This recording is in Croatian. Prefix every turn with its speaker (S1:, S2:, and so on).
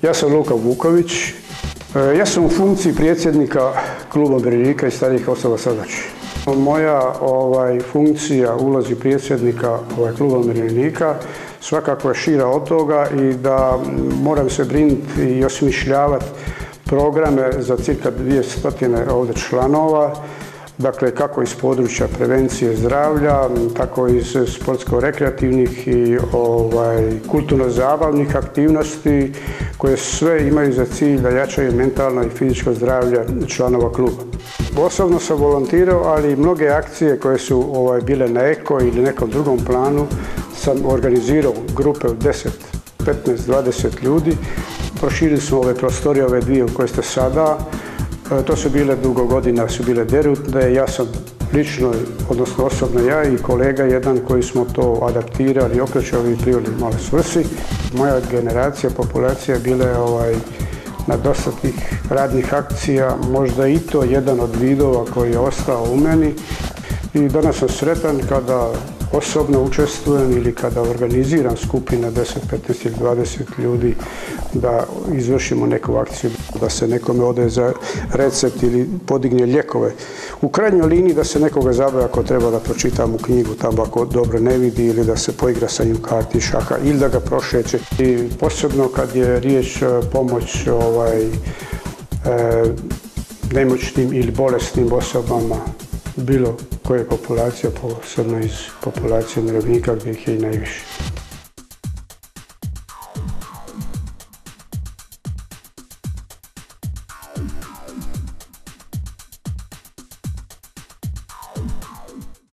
S1: Ja sam Luka Vuković. Ja sam u funkciji predsjednika Kluba umirovljenika i starijih osoba sa Zači. Moja funkcija ulozi predsjednika Kluba umirovljenika svakako je šira od toga i da moram se brinuti i osmišljavati programe za cirka 200 ovdje članova, dakle kako iz područja prevencije zdravlja, tako iz sportsko-rekreativnih i kulturno-zabavnih aktivnosti koje sve imaju za cilj da jačaju mentalno i fizičko zdravlje članova kluba. Osobno sam volontirao, ali i mnoge akcije koje su bile na eko ili nekom drugom planu sam organizirao grupe od 10, 15, 20 ljudi. Proširili smo ove prostorije, ove dvije u koje ste sada. To su bile dugo godina, su bile derutne. Ja sam lično, odnosno osobno ja i kolega jedan koji smo to adaptirali, okrećali i priveli malo svrsi. Moja generacija, populacija je bila na dosta tih radnih akcija, možda i to jedan od vidova koji je ostao u meni. I danas sam sretan kada osobno učestvujem ili kada organiziram skupine 10, 15 ili 20 ljudi da izvršimo neku akciju, da se nekome ode za recept ili podigne lijekove. U krajnjoj liniji da se nekoga zabavi ako treba da pročita mu knjigu tamo ako dobro ne vidi ili da se poigra sa njim karti, šaha ili da ga prošeće. I posebno kad je riječ pomoć nemoćnim ili bolesnim osobama, bilo koje populacije, posebno iz populacije umirovljenika gdje ih je i najviše.